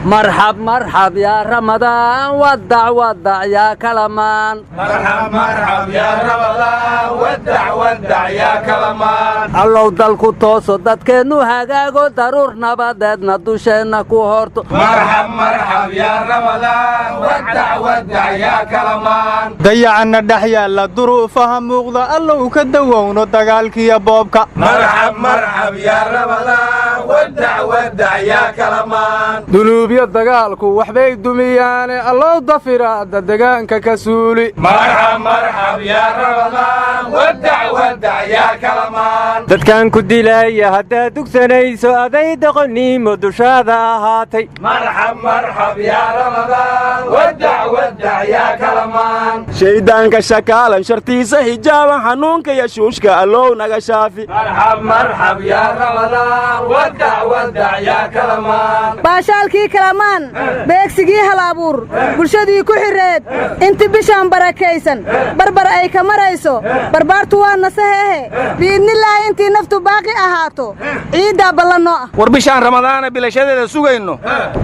مرحب مرحب يا رمضان ودع ودع يا كلمان مرحب مرحب يا رمضان ودع ودع يا كلمان الله دلكو توسو ددكينو هاغاغو ضرور نباددنا دوشينا كو هورتو مرحب مرحب يا رمضان ودع ودع يا كلمان ضيعنا دحيا لا ظروفها موقدا الله كدوونو دغالكي يا بوبكا مرحب مرحب يا رمضان ودع ودع يا كلمان دلوبيا دغالكو waxbay dumiyaan الله ضفيرا دغانka kasuuli مرحب مرحب يا رمضان ودع ودع يا كلمان dadkan ku dilaya hada dugsanayso aday doqoniimo dushaada ahaatay مرحب مرحب يا رمضان ودع ودع يا كلمان shaydaanka shakaalan shartiisa hijaaban xanuunka iyo shuushka allow naga shaafi مرحب مرحب يا رمضان ودع ودع يا كلمان baashaalkii kalamaan beegsigii halaabuur bulshadii ku xireed inta bishaan barakaysan barbar ay ka marayso barbaartu waa nasaheehe biidnillaahi intii naftu baaqi ahaato ciiddaa ballanoo ah war bishaan ramadaana bilashadeeda sugayno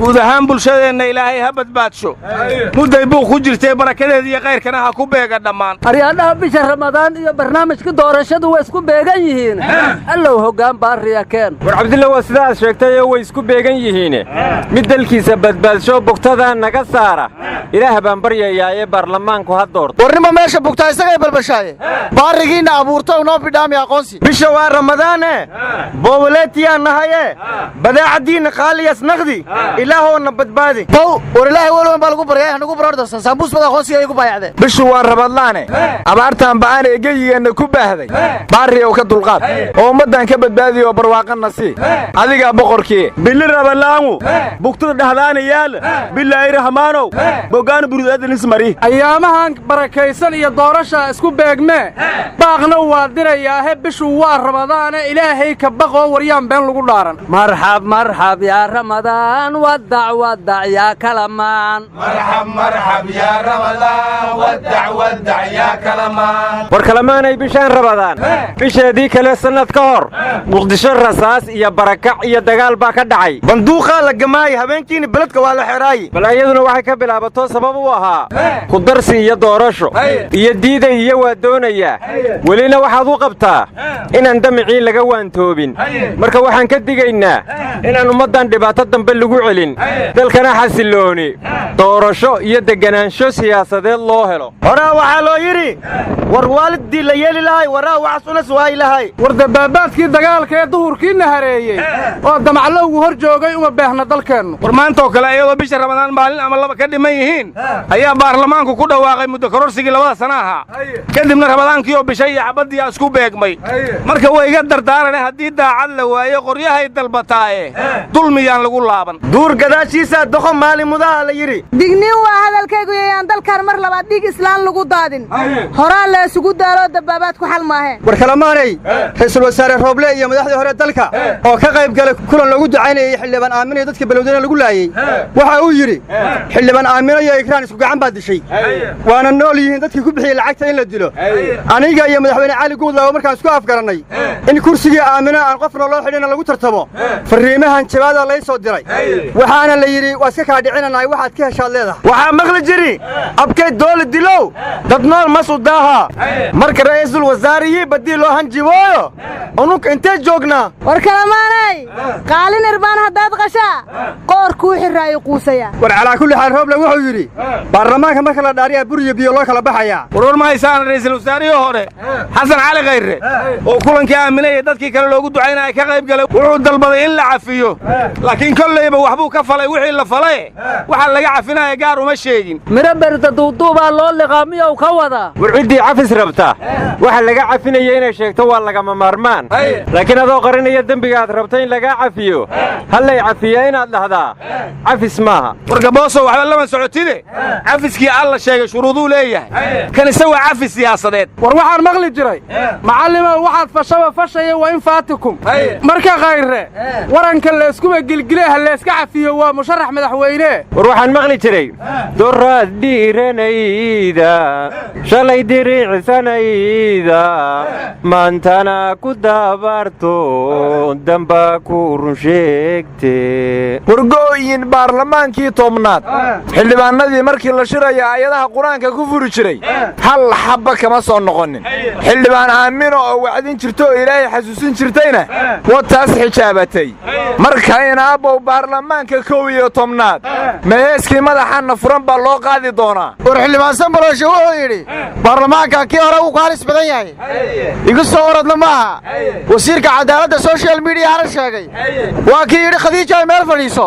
guud ahaan bulshadeenna ilaahay ha badbaadsho mudday buuq ku jirtay barakadeeda iyo khayrkana ha ku beega dhammaan aryaadhaha bisha ramadaan iyo barnaamijka doorashadu way isku beegan yihiin allow hoggaan baariya keen war cabdilla waa sidaas sheegtay way isku beegan yihiin mid dalkiisa badbaadsho bugtada naga saara ilaah baan baryayaa ee baarlamaanku ha doorto warnimo meesha bugtaa isagay balbashaaye baarigiina abuurto noo bidhaami aqoonsi bisha waa ramadaane booboleetiyaan nahaye badaacadiina qaaliyas naqdi ilaahoona badbaadi bow war ilaahay walban baa lagu baryay anagu barordarsan saambuus bada aqoonsiga ay ku baayacdeen bishu waa rabadlaane abaartaan ba'aan ee geyigeena ku baahday baariyow ka dulqaad oo ummadan ka badbaadiyo barwaaqana si adiga boqorkii bil rabadlaangu bugtada dhahdaan yaal bilaahi rahmaanow bogaan burudadan ismari ayaamahan barakaysan iyo doorasha isku beegme baaqna waa dirayaa he bishu waa ramadaane ilaahay ka baqo waryaan been lagu dhaaran مرحب مرحب يا رمضان ودع ودع يا كلمان مرحب مرحب يا رمضان ودع ودع يا كلمان war kalamaanay bishaan rabadaan bisheedii kale sanad ka hor muqdisho rasaas iyo barakac iyo dagaal baa ka dhacay banduuqa la gamaay habeenkiina beledka waa la xiraay bal ayaduna waxay ka bilaabato sabab u ahaa ku darsi iyo doorasho iyo diiday iyo waa doonaya welina waxaad u qabtaa inaan damicii laga waantoobin marka waxaan ka digaynaa inaan ummadan dhibaato dambe lagu celin dalkana xasilooni doorasho iyo deganaansho siyaasadeed loo helo horaa waxaa loo yidhi war waalidii la yeeli lahay waraa wax sunas waa ilahay war dabaabaadkii dagaalka ee duhurkiina hareeyey oo damaclowgu hor joogay uma beehna dalkeennu war maantoo kale iyadoo bisha ramadaan maalin ama laba ka dhiman yihiin ayaa baarlamaanku ku dhawaaqay muddo kororsigii 2 sano ahaa kadibna ramadaankii oo bishay iyo xabadii isku beegmay marka way iga dardaaranay haddii daacad la waayo qoryahay dalbataaye dulmiyaan lagu laaban duur gadaashiisa doqon maalin mudaha la yidhi digniin waa hadalkaygu yayaan dalkan mar labaad dhig islaan lagu daadin horaa la isugu daalo dabaabaad ku xal maaheen war kalamaanay ra'iisul wasaare Rooble iyo madaxdii hore dalka oo ka qayb galay kulan lagu ducaynayay xildhibaan Aamin iyo dadka balowdana lagu laayay waxa uu yidhi xildhibaan Aamin iyo Ikraan isku gacan baad dishay waana nool yihiin dadkii ku bixiyay lacagta in la dilo aniga iyo madaxweyne Cali Guudlaaw markaan isku afgaranay in kursiga Aamina aan qofna loo xidhin lagu tartamo fariimahan jawaada la soo diray waxaana la yiri waa iska ka dhicinanay waxaad ka heshaad leedahay waxa maqli jiri abkay dool dilow dad nool masuudaha marka ra'iisul wasaariyi badii loo hanjiwooyo unuk intee joogna war kalamaanay qaalin irbaan hadaad qashaa qoor ku xiraayo quusaya war ala kulli xal Rooble wuxuu yiri baarlamaanka marka la dhaariya buriyo biyo loo kala baxaya war ma haysan ra'iisul wasaariyi hore Xasan Cali Khayre oo kulankii aaminay dadkii kale loogu ducaynay ka qayb galay wuxuu dalbaday in la cafiyo laakiin kollayba waxbuu ka falay wixii la falay waxa laga cafinaya gaar uma sheegin mira berda duuduuba loo liqaamiyo ka wada war cidii cafis rabta waxa laga cafinaya inay sheegto waa laga maarmaan laakiin adoo qarinaya dambiga aad rabtay in laga cafiyo hal ay cafiyo inaad dhahdaa cafis maaha war gabooso waxa lama socotide cafiskii alla sheegay shuruudu leeyahay kan isaga cafis siyaasadeed war waxaan maqli jiray macallimo waxaad fashaba fashaya waa in faatikum marka Khayre waranka la isku gilgilay hal iska cafiyo waa musharax madaxweyne war waxaan maqli jiray doraad dhiiranayda shalay diriicsanayda maantana ku daabarto damba waa ku run sheegtee wargooyin baarlamaankii tobnaad xildhibaanadii markii la shiraya aayadaha qur-aanka ku furi jiray hal xabba kama soo noqonin xildhibaan aamino oo wacdin jirto oo ilaahay xasuusin jirtayna wataas xijaabatay markayna abbow baarlamaanka 11 meheeskii madaxana furan baa loo qaadi doonaa war xildhibaan Sanbaloshe wuxuu yidhi baarlamaanka kii hore uu kaalis badan yahay igu soo orodna maaha wasiirka cadaaladda social media hara sheegay waa kii yidhi Khadiija ay meel fadhiiso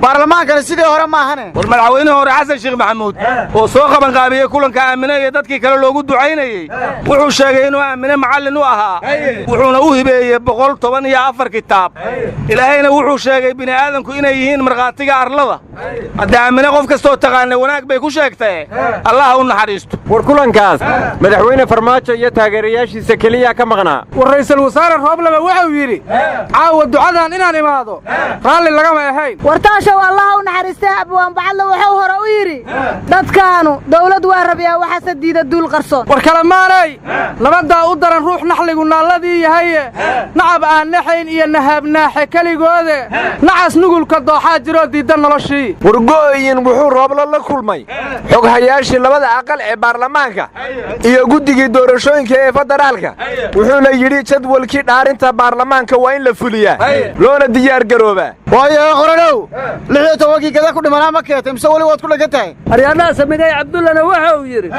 baarlamaankana sidii hore maahane war madaxweynaha hore xasan sheekh maxamuud oo soo qaban qaabiyay kulanka aamina iyo dadkii kale loogu ducaynayay wuxuu sheegay inuu aamina macallin u ahaa wuxuuna u hibeeyay 114 kitaab ilaahayna wuxuu sheegay bini aadanku inay yihiin marqaatiga arlada hadda aamina qof kastoo taqaanay wanaag bay ku sheegtay allah u naxariisto war kulankaas madaxweyne farmaajo iyo taageerayaashiisa kaliya ka maqnaa war ra'iisul wasaare Rooblaba wuxuu yiri caawa ducadan inaan imaado raalli lagama ahayn wartaashow allah u naxariistay abwaan bacadla wuxuu hore u yiri dadkaanu dawlad waa rabiyaa waxa sadiida duul qarsoon war kala maanay labada u daran ruux naxligu naaladii yahay nacab aan naxayn iyo nahabnaaxe kaligoode nacas nugulka dooxa jiro diidan noloshii wargooyin wuxuu Roobla la kulmay xog hayaashii labada aqal ee baarlamaanka iyo guddigii doorashooyinka ee federaalka wuxuuna yidhi jadwalkii dhaarinta baarlamaanka waa in la fuliyaa loona diyaar garoobaa waayo qoranow 16 kada ku dhimanaa ma keetay mise wali waad ku dhagan tahay aryaanaha samigay cabdullana wuxuu yidhi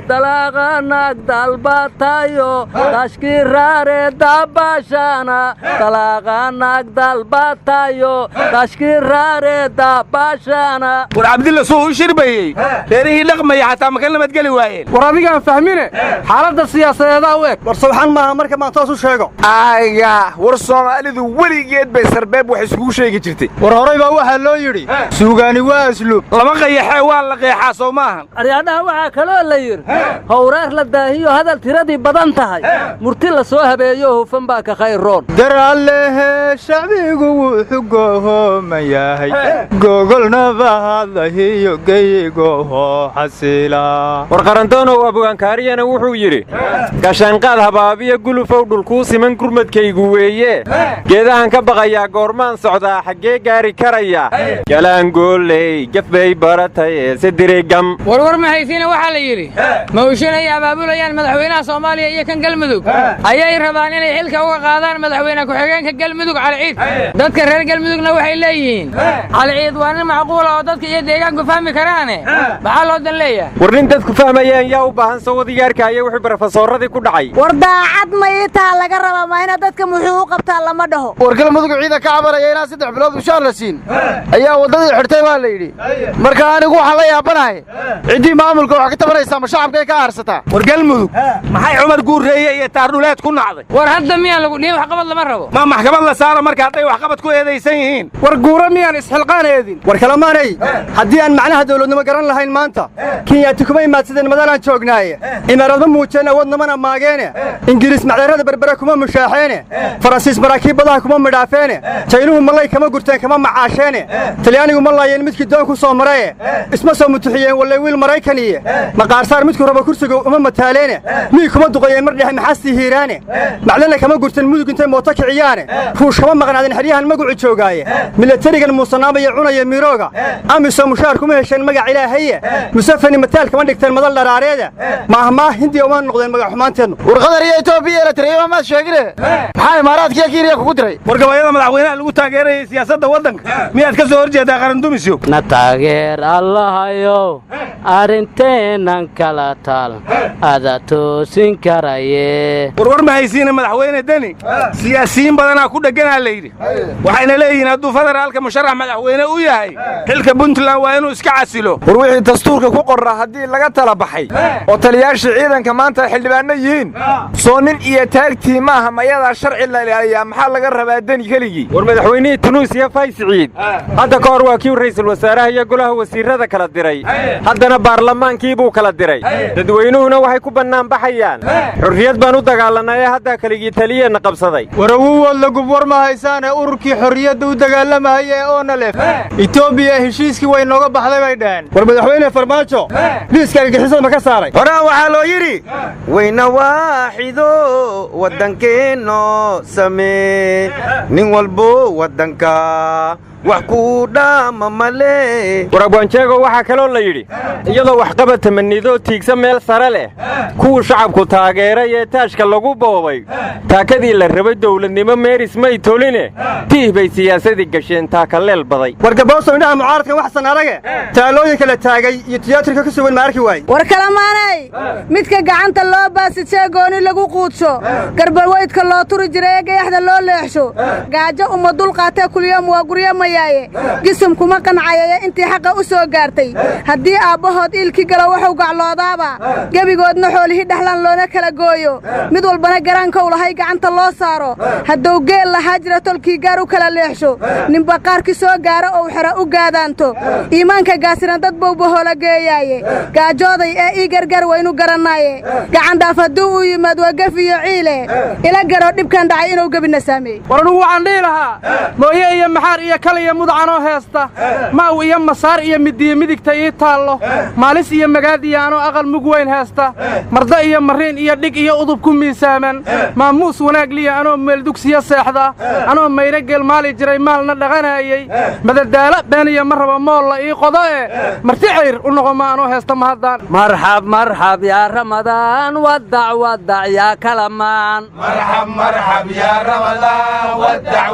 dalaaqa naag dalbatayo tashkiiraare daabashana dalaaqa naag dalbatayo tashkiiraare daabashana war cabdilla soo u shirbayay reerihii dhaqmaya xataa ma ka nabadgeli waayeen war adigaan fahmine xaaladda siyaasadeeda u eg war subxaan maaha marka maan toos u sheego ayga war Soomaalidu weligeed bay sarbeeb wax isku sheegi jirtay war horay baa waxa loo yiri suugaani waa asluub lama qayaxay waa la qeexaa Soomahan aryaanaha waxa kale la yiri hawraar la daahiyo hadal tiradii badan tahay murti la soo habeeyo hufan baa ka khayroon daraalehe shacbigu wuxuu goomayahay gogolna bahadahiyo geyigo xasila war qarantoonow abwaankaariyana wuxuu yidhi gashaanqaad habaabiya gulufow dhulkuu siman gurmadkaygu weeye geedahan ka baqayaa goormaan socdaa xaggee gaari karaya galaangooley gafbay baratay ee sidirigam warwar ma haysiina waxaa la yidhi mawshan ay abaabulayaan madaxweynaha Soomaaliya iyo kan Galmudug ayay rabaan inay xilka uga qaadaan madaxweynaha ku-xigeenka Galmudug Cali Ciid dadka reer Galmudugna waxay leeyihiin Cali Ciid waa nin macquul ah oo dadka iyo deegaanku fahmi karaan maxaa loo dan leeyahay war nin dadku fahmayaan yaa u baahan soo wadigaarka ayaa wixii barofesoradii ku dhacay war daacad ma taa laga rabaa ma ina dadka muxuu u qabtaa lama dhaho war Galmudug ciida ka cabaraya inaa 3 bilood u shaar la siin ayaa wadadii xirtay baa la yiri marka anigu waxa la yaabanahay cidii maamulka wax ka tabanaysa ma shacabka ka arsata war Galmudug maxay Cumar guureeyay iyo taarduleed ku nacday war hadda miyaan lagu dhiyay wax qabad lama rabo ma maxkamad la saaro marka hadday wax qabad ku eedeysan yihiin war guura miyaan isxilqaaneedin war kala maanay haddii aan macnaha dawladnimo garan lahayn maanta Kenya kuma imaadsadeen madalan joognaaye imaarada muujeen awadnamana maageene Ingiriis macdarada berbera kuma mushaaxeene Faransiis maraakiibadaha kuma midhaafeene Chaynuhu malay kama gurteen kama macaasheene Talyaanigu malaayeen midkii doon ku soo maray isma soo mutuxiyeen walay wiil Maraykaniye maqaarsaar midku raba kursiga uma mataaleene mii kuma duqayeen mar dhexe maxasti hiiraane maclana kama gurteen mudug intay mooto kiciyaane ruush kama maqnaadeen xiriyahan magacu joogaaye militarigan muusanaamaya cunaya mirooga amiso mushaar kuma hesheen magac ilaahaye musafani mataal kama dhigteen madal dharaareeda maahmaa hindiya uma noqdeen magac xumaanteednu war qadar iyo Itoobiya la tiriyay ma sheegine maxay imaaraadka Kenya kugu diray war gabayada madaxweynaha lagu taageeray siyaasadda wadanka miyaad ka soo horjeedaa qaran dumisyo na taageer allahayo arinteenan kala taal ada toosin karaye warwar ma haysiina madaxweyne Deni siyaasiyiin badanaa ku dhaganaa la yidhi waxayna leeyihiin hadduu federaalka musharax madaxweyne u yahay xilka Puntland waa inuu iska casilo war wixii dastuurka ku qorra haddii laga tala baxay oo taliyaashii ciidanka maanta xildhibaano yihiin soo nin iyo taagtii maaha mayada sharci la ilaaliyaa maxaa laga rabaa Deni keligii war madaxweynihii Tunuusiya Fayz Ciid hadda ka hor waa kii ra'iisul wasaaraha iyo golaha wasiirada kala diray haddana baarlamaankii buu kala diray dadweynuhuna waxay ku bannaan baxayaan xorriyad baan u dagaalanay ee haddaa keligii taliyeenna qabsaday warawuwood lagub war ma haysaanee ururkii xorriyadda u dagaalamahaya ee oonalef etoobiya heshiiskii way nooga baxday bay dhaheen war madaxweyne farmaajo liiska argagixisada ma ka saaray horaa waxaa loo yidhi wayna waaxido waddankeenno samee nin walbo waddanka wax ku dhaama male warabwaanjeego waxaa kaloo la yidhi iyadoo waxqabad tamaniidoo tiigsa meel sare leh kuwuu shacabku taageeray ee taashka lagu boobay taakadii la rabay dawladnimo meeris may toline tiih bay siyaasadii gasheen taakaleel baday wargabooso indhaha mucaaradka waxsan arage taalooyinka la taagay iyo tiyaatarka ku sugan ma arki waaye war kalamaanay midka gacanta loo baasijee gooni lagu quudsho garbalweydka loo turi jiray ee gayaxda loo leexsho gaajo uma dulqaatee kulyom waa guryo gisum kuma qancayaya intii xaqa u soo gaartay haddii aabbahood iilkii galo wuxuu gacloodaaba gebigoodna xoolihii dhexlan loona kala gooyo mid walbana garaankow lahay gacanta loo saaro hadduu geel lahaa jira tolkii gaar u kala leexsho ninba qaarkii soo gaaro ou xero u gaadaanto iimaanka gaasiran dad bowbahoola geeyaaye gaajooday ee ii gargar waynu garannaaye gacandhaaf hadduu u yimaad waa gef iyo ciile ila garo dhibkan dhacay inuu gebina saameeyey war anugu waxaan dhihi lahaa mooye iyo maxaar iyo iyo mudacanoo heesta maaw iyo masaar iyo midiyo midigta ii taallo maalis iyo magaadiya anoo aqal mug weyn heesta marda iyo mariin iyo dhig iyo udub ku miisaaman maamuus wanaag liya anoo meeldugsiya seexda anoo mayro geel maali jiray maalna dhaqanaayey madadaalo beeniya ma raba moolla ii qodo marti cayr u noqo ma anoo heesta mahaddaan marxab marxab yaa ramadaan wadac yaa kalamaan marxab marxab yaa ramadaan wadac